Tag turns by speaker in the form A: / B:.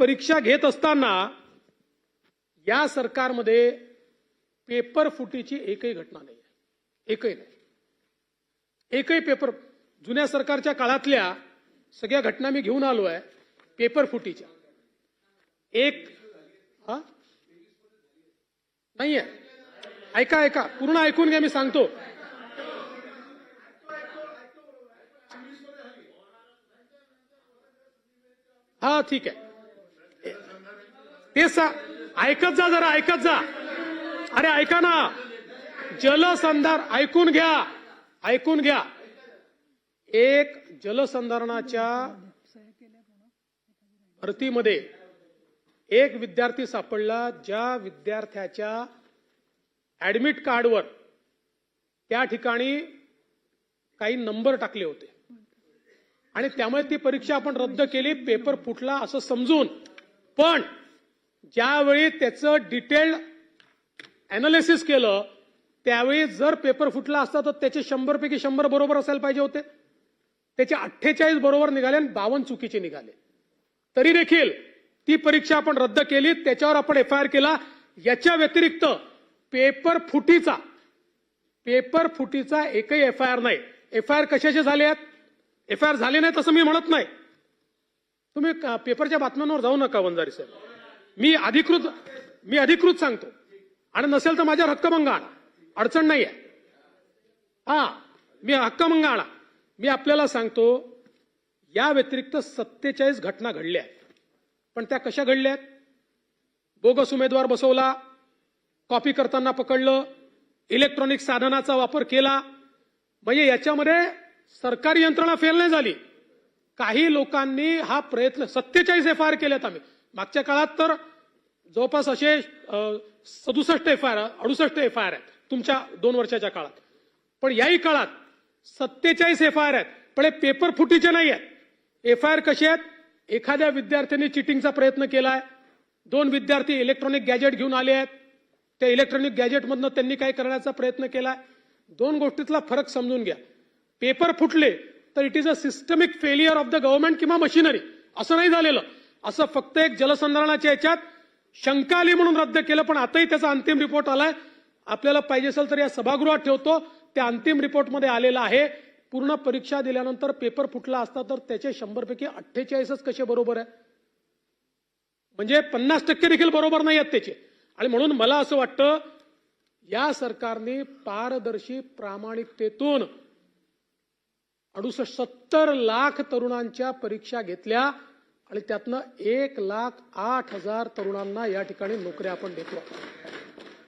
A: परीक्षा घेत असताना या सरकारमध्ये पेपर फुटीची एकही घटना नाही आहे, एकही नाही. एकही पेपर जुन्या सरकारच्या काळातल्या सगळ्या घटना मी घेऊन आलो आहे पेपर फुटीच्या. एक नाही आहे. ऐका ऐका, पूर्ण ऐकून घ्या, मी सांगतो. हा ठीक आहे, तेच ऐकत जा, जरा ऐकत जा. अरे ऐका ना, जलसंधारण ऐकून घ्या, ऐकून घ्या. एक जलसंधारणाच्या भरतीमध्ये एक विद्यार्थी सापडला ज्या विद्यार्थ्याच्या ऍडमिट कार्डवर त्या ठिकाणी काही नंबर टाकले होते आणि त्यामुळे ती परीक्षा आपण रद्द केली, पेपर फुटला असं समजून. पण ज्यावेळी त्याचं डिटेल्ड अॅनालिसिस केलं त्यावेळी जर पेपर फुटला असता तर त्याचे 100 पैकी 100 बरोबर असायला पाहिजे होते. त्याचे 48 बरोबर निघाले आणि 52 चुकीचे निघाले. तरी देखील ती परीक्षा आपण रद्द केली, त्याच्यावर आपण एफआयआर केला. याच्या व्यतिरिक्त पेपर फुटीचा एकही एफआयआर नाही. एफआयआर कशाचे झाले आहेत? एफआयआर झाले नाही तसं मी म्हणत नाही. तुम्ही पेपरच्या बातम्यांवर जाऊ नका वंजारी साहेब. मी अधिकृत सांगतो, आणि नसेल तर माझ्यावर हक्कभंग आणा, अडचण नाही आहे. मी हक्कभंग आणा. मी आपल्याला सांगतो, या व्यतिरिक्त 47 घटना घडल्या आहेत. पण त्या कशा घडल्या आहेत? बोगस उमेदवार बसवला, कॉपी करताना पकडलं, इलेक्ट्रॉनिक साधनाचा वापर केला. म्हणजे याच्यामध्ये सरकारी यंत्रणा फेल नाही झाली. काही लोकांनी हा प्रयत्न 47 एफआयआर केल्यात आम्ही. मागच्या काळात तर जवळपास असे 67 एफआयआर 68 एफआयआर आहेत तुमच्या 2 वर्षाच्या काळात. पण याही काळात 47 एफआयआर आहेत. पण हे पेपर फुटीचे नाही आहेत. एफआयआर कसे आहेत? एखाद्या विद्यार्थ्यांनी चिटिंगचा प्रयत्न केलाय, 2 विद्यार्थी इलेक्ट्रॉनिक गॅजेट घेऊन आले आहेत, त्या इलेक्ट्रॉनिक गॅजेटमधनं त्यांनी काय करण्याचा प्रयत्न केलाय. 2 गोष्टीतला फरक समजून घ्या. पेपर फुटले तर it is a systemic failure of the government किंवा मशिनरी, असं नाही झालेलं. असं फक्त एक जलसंधारणाच्या याच्यात शंका आली म्हणून रद्द केलं. पण आताही त्याचा अंतिम रिपोर्ट आलाय. आपल्याला पाहिजे असेल तर या सभागृहात ठेवतो. त्या अंतिम रिपोर्टमध्ये आलेलं आहे. पूर्ण परीक्षा दिल्यानंतर पेपर फुटला असता तर त्याचे 100 पैकी 48च कसे बरोबर आहे? म्हणजे 50% देखील बरोबर नाही आहेत त्याचे. आणि म्हणून मला असं वाटतं, या सरकारने पारदर्शी प्रामाणिकतेतून 70 लाख तरुणांच्या परीक्षा घेतल्या आणि त्यातनं 1,08,000 तरुणांना या ठिकाणी नोकऱ्या आपण देतो.